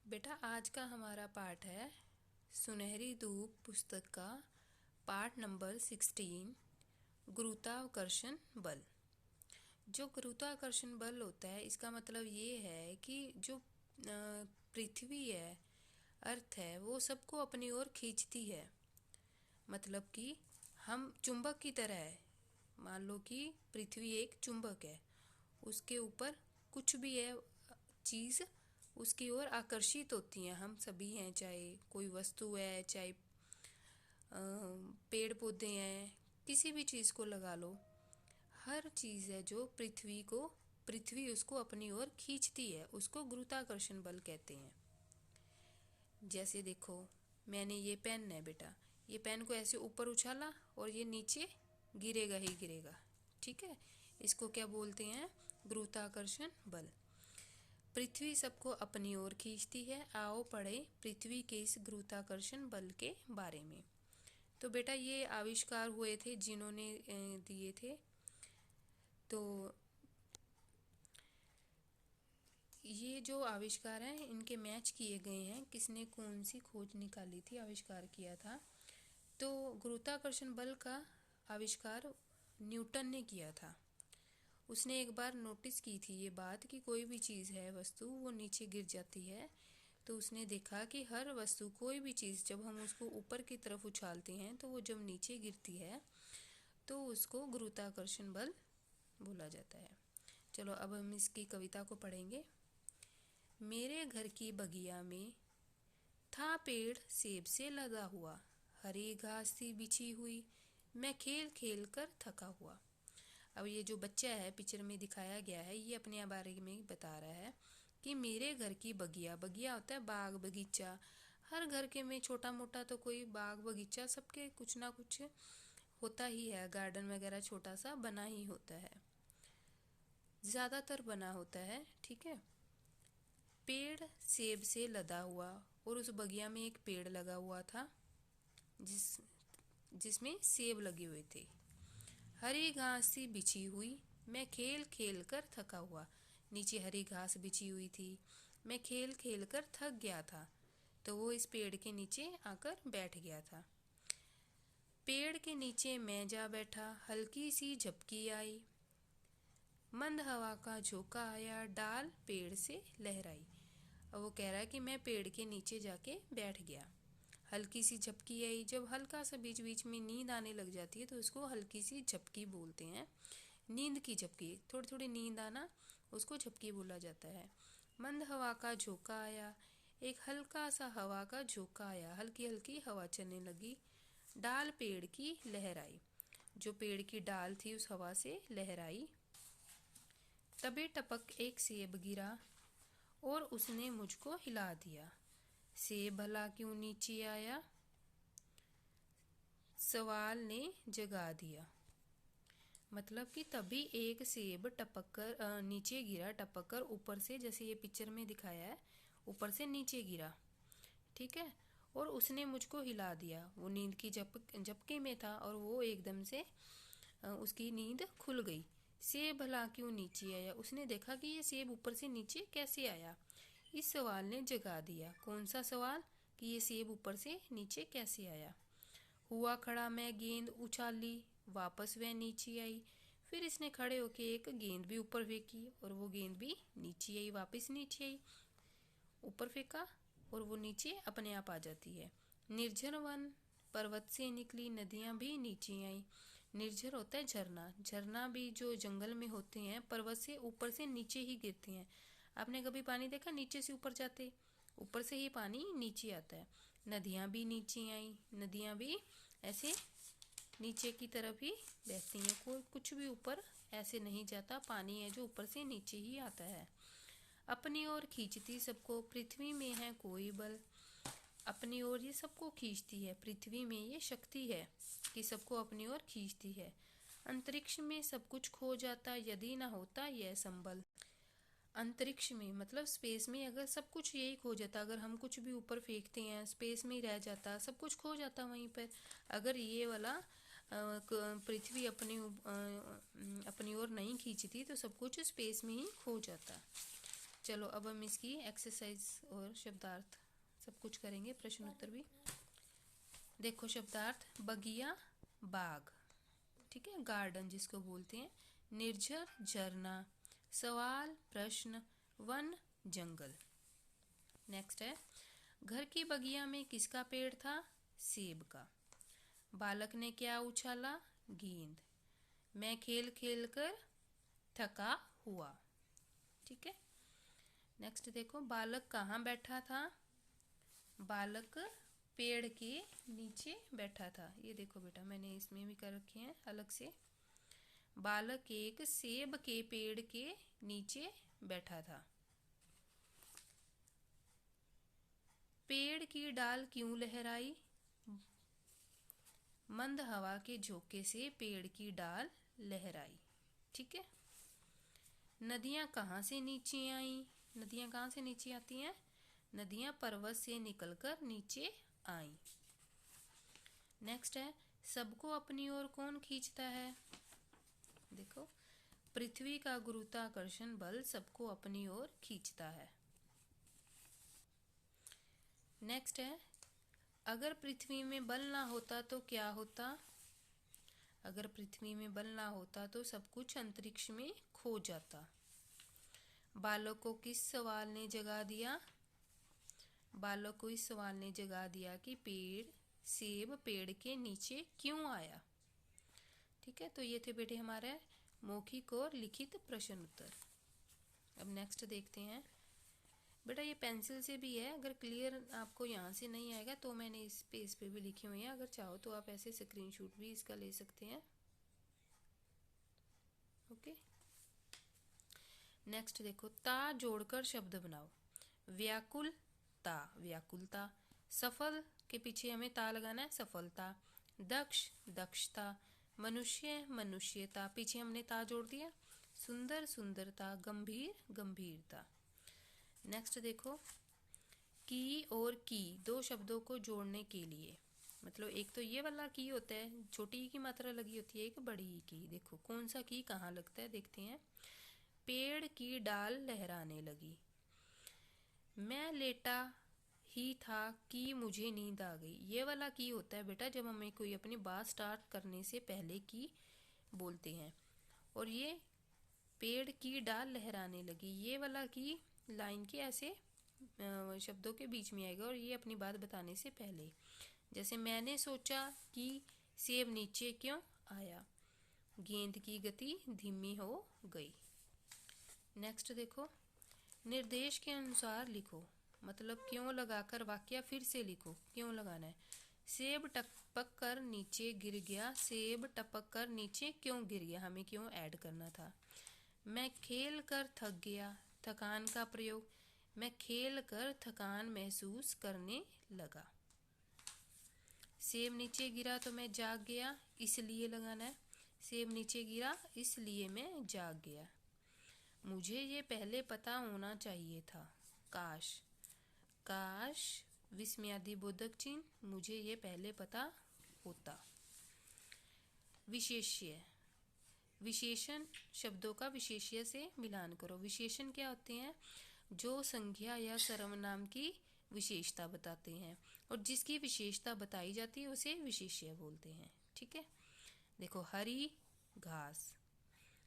बेटा आज का हमारा पाठ है सुनहरी धूप पुस्तक का पाठ नंबर 16 गुरुत्वाकर्षण बल। जो गुरुत्वाकर्षण बल होता है इसका मतलब ये है कि जो पृथ्वी है, अर्थ है, वो सबको अपनी ओर खींचती है। मतलब कि हम चुंबक की तरह है। मान लो कि पृथ्वी एक चुंबक है, उसके ऊपर कुछ भी है चीज़ उसकी ओर आकर्षित होती हैं। हम सभी हैं, चाहे कोई वस्तु है, चाहे पेड़ पौधे हैं, किसी भी चीज़ को लगा लो। हर चीज़ है जो पृथ्वी उसको अपनी ओर खींचती है, उसको गुरुत्वाकर्षण बल कहते हैं। जैसे देखो, मैंने ये पेन है बेटा, ये पेन को ऐसे ऊपर उछाला और ये नीचे गिरेगा ही गिरेगा। ठीक है, इसको क्या बोलते हैं? गुरुत्वाकर्षण बल। पृथ्वी सबको अपनी ओर खींचती है। आओ पढ़े पृथ्वी के इस गुरुत्वाकर्षण बल के बारे में। तो बेटा ये आविष्कार हुए थे जिन्होंने दिए थे। तो ये जो आविष्कार हैं इनके मैच किए गए हैं, किसने कौन सी खोज निकाली थी, आविष्कार किया था। तो गुरुत्वाकर्षण बल का आविष्कार न्यूटन ने किया था। उसने एक बार नोटिस की थी ये बात कि कोई भी चीज़ है, वस्तु, वो नीचे गिर जाती है। तो उसने देखा कि हर वस्तु, कोई भी चीज़, जब हम उसको ऊपर की तरफ उछालते हैं तो वो जब नीचे गिरती है तो उसको गुरुत्वाकर्षण बल बोला जाता है। चलो अब हम इसकी कविता को पढ़ेंगे। मेरे घर की बगिया में था पेड़ सेब से लदा हुआ, हरी घास सी बिछी हुई, मैं खेल खेल कर थका हुआ। अब ये जो बच्चा है पिक्चर में दिखाया गया है, ये अपने बारे में बता रहा है कि मेरे घर की बगिया, बगिया होता है बाग बगीचा। हर घर के में छोटा मोटा तो कोई बाग बगीचा सबके कुछ ना कुछ होता ही है, गार्डन वगैरह छोटा सा बना ही होता है, ज़्यादातर बना होता है। ठीक है, पेड़ सेब से लदा हुआ, और उस बगिया में एक पेड़ लगा हुआ था जिसमें सेब लगे हुए थे। हरी घास सी बिछी हुई, मैं खेल खेल कर थका हुआ। नीचे हरी घास बिछी हुई थी, मैं खेल खेल कर थक गया था, तो वो इस पेड़ के नीचे आकर बैठ गया था। पेड़ के नीचे मैं जा बैठा, हल्की सी झपकी आई, मंद हवा का झोंका आया, डाल पेड़ से लहराई। अब वो कह रहा है कि मैं पेड़ के नीचे जाके बैठ गया, हल्की सी झपकी आई। जब हल्का सा बीच बीच में नींद आने लग जाती है तो उसको हल्की सी झपकी बोलते हैं। नींद की झपकी, थोड़ी थोड़ी नींद आना, उसको झपकी बोला जाता है। मंद हवा का झोंका आया, एक हल्का सा हवा का झोंका आया, हल्की हल्की हवा चलने लगी। डाल पेड़ की लहराई, जो पेड़ की डाल थी उस हवा से लहराई। तबे टपक एक सेब गिरा और उसने मुझको हिला दिया। सेब भला क्यों नीचे आया, सवाल ने जगा दिया। मतलब कि तभी एक सेब टपक कर नीचे गिरा, टपक कर ऊपर से, जैसे ये पिक्चर में दिखाया है, ऊपर से नीचे गिरा। ठीक है, और उसने मुझको हिला दिया। वो नींद की झपके में था और वो एकदम से उसकी नींद खुल गई। सेब भला क्यों नीचे आया, उसने देखा कि ये सेब ऊपर से नीचे कैसे आया। इस सवाल ने जगा दिया। कौन सा सवाल? कि ये सेब ऊपर से नीचे कैसे आया। हुआ खड़ा, मैं गेंद उछाली, वापस वह नीचे आई। फिर इसने खड़े होके एक गेंद भी ऊपर फेंकी और वो गेंद भी नीचे आई, वापस नीचे आई। ऊपर फेंका और वो नीचे अपने आप आ जाती है। निर्झर वन, पर्वत से निकली नदियां भी नीचे आई। निर्झर होता है झरना, झरना भी जो जंगल में होते हैं पर्वत से ऊपर से नीचे ही गिरते हैं। आपने कभी पानी देखा नीचे से ऊपर जाते? ऊपर से ही पानी नीचे आता है। नदियां भी नीचे आई, नदियां भी ऐसे नीचे की तरफ ही बहती हैं, कोई कुछ भी ऊपर ऐसे नहीं जाता, पानी है जो ऊपर से नीचे ही आता है। अपनी ओर खींचती सबको, पृथ्वी में है कोई बल। अपनी ओर ये सबको खींचती है, पृथ्वी में ये शक्ति है कि सबको अपनी ओर खींचती है। अंतरिक्ष में सब कुछ खो जाता यदि ना होता यह संबल। अंतरिक्ष में मतलब स्पेस में अगर सब कुछ यही खो जाता, अगर हम कुछ भी ऊपर फेंकते हैं स्पेस में ही रह जाता, सब कुछ खो जाता वहीं पर। अगर ये वाला पृथ्वी अपनी ओर नहीं खींचती तो सब कुछ स्पेस में ही खो जाता। चलो अब हम इसकी एक्सरसाइज और शब्दार्थ सब कुछ करेंगे, प्रश्न उत्तर भी। देखो शब्दार्थ, बगिया बाग, ठीक है, गार्डन जिसको बोलते हैं, निर्झर झरना, सवाल प्रश्न, वन जंगल। नेक्स्ट है, घर की बगिया में किसका पेड़ था? सेब का। बालक ने क्या उछाला? गेंद। मैं खेल खेल कर थका हुआ। ठीक है। नेक्स्ट देखो, बालक कहाँ बैठा था? बालक पेड़ के नीचे बैठा था। ये देखो बेटा, मैंने इसमें भी कर रखे हैं अलग से। बालक एक सेब के पेड़ के नीचे बैठा था। पेड़ की डाल क्यों लहराई? मंद हवा के झोंके से पेड़ की डाल लहराई। ठीक है। नदियां कहाँ से नीचे आई? नदियां कहाँ से नीचे आती हैं? नदियां पर्वत से निकलकर नीचे आई। नेक्स्ट है, सबको अपनी ओर कौन खींचता है? देखो, पृथ्वी का गुरुत्वाकर्षण बल सबको अपनी ओर खींचता है। नेक्स्ट है, अगर पृथ्वी में बल ना होता तो क्या होता? अगर पृथ्वी में बल ना होता तो सब कुछ अंतरिक्ष में खो जाता। बालक को किस सवाल ने जगा दिया? बालक को इस सवाल ने जगा दिया कि सेब पेड़ के नीचे क्यों आया। ठीक है, तो ये थे बेटे हमारे मौखिक और लिखित प्रश्न उत्तर। अब नेक्स्ट देखते हैं बेटा, ये पेंसिल से भी है, अगर क्लियर आपको यहाँ से नहीं आएगा तो मैंने इस पेज पे भी लिखे हुए हैं, अगर चाहो तो आप ऐसे स्क्रीनशॉट भी इसका ले सकते हैं। ओके। नेक्स्ट देखो, ता जोड़कर शब्द बनाओ। व्याकुलता, व्याकुलता। सफल के पीछे हमें ता लगाना है, सफलता। दक्ष, दक्षता। मनुष्य, मनुष्यता, पीछे हमने ता जोड़ दिया। सुंदर, सुंदरता। गंभीर, गंभीरता। नेक्स्ट देखो, की और की दो शब्दों को जोड़ने के लिए, मतलब एक तो ये वाला की होता है, छोटी ई की मात्रा लगी होती है, एक बड़ी ई की। देखो कौन सा की कहाँ लगता है, देखते हैं। पेड़ की डाल लहराने लगी। मैं लेटा ही था कि मुझे नींद आ गई। ये वाला की होता है बेटा जब हमें कोई अपनी बात स्टार्ट करने से पहले की बोलते हैं। और ये पेड़ की डाल लहराने लगी, ये वाला की लाइन के ऐसे शब्दों के बीच में आएगा, और ये अपनी बात बताने से पहले। जैसे मैंने सोचा कि सेब नीचे क्यों आया। गेंद की गति धीमी हो गई। नेक्स्ट देखो, निर्देश के अनुसार लिखो, मतलब क्यों लगाकर वाक्य फिर से लिखो, क्यों लगाना है। सेब टपक कर नीचे गिर गया। सेब टपक कर नीचे क्यों गिर गया, हमें क्यों ऐड करना था। मैं खेल कर थक गया। थकान का प्रयोग, मैं खेल कर थकान महसूस करने लगा। सेब नीचे गिरा तो मैं जाग गया, इसलिए लगाना है। सेब नीचे गिरा इसलिए मैं जाग गया। मुझे ये पहले पता होना चाहिए था। काश, काश विस्मयादिबोधक चिन्ह, मुझे ये पहले पता होता। विशेष्य, विशेषण शब्दों का विशेष्य से मिलान करो। विशेषण क्या होते हैं? जो संज्ञा या सर्वनाम की विशेषता बताते हैं, और जिसकी विशेषता बताई जाती है उसे विशेष्य बोलते हैं। ठीक है। देखो, हरी घास,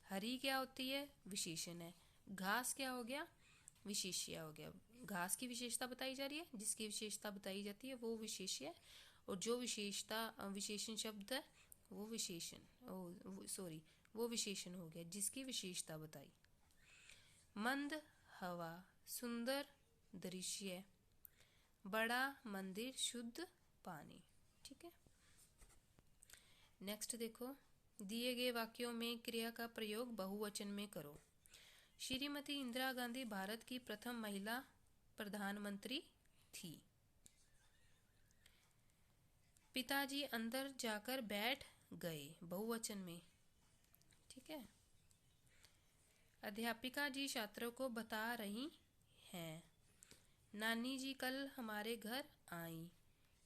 हरी क्या होती है? विशेषण है। घास क्या हो गया? विशेष्य हो गया। घास की विशेषता बताई जा रही है, जिसकी विशेषता बताई जाती है वो विशेष्य, और जो विशेषता विशेषण शब्द है वो वो विशेषण हो गया जिसकी विशेषता बताई। मंद हवा, सुंदर दृश्य, बड़ा मंदिर, शुद्ध पानी। ठीक है। नेक्स्ट देखो, दिए गए वाक्यों में क्रिया का प्रयोग बहुवचन में करो। श्रीमती इंदिरा गांधी भारत की प्रथम महिला प्रधानमंत्री थी। पिताजी अंदर जाकर बैठ गए, बहुवचन में। ठीक है। अध्यापिका जी छात्रों को बता रही हैं। नानी जी कल हमारे घर आई।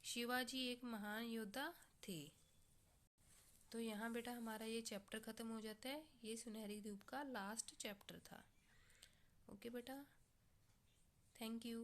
शिवाजी एक महान योद्धा थे। तो यहाँ बेटा हमारा ये चैप्टर खत्म हो जाता है। ये सुनहरी धूप का लास्ट चैप्टर था। ओके बेटा। Thank you.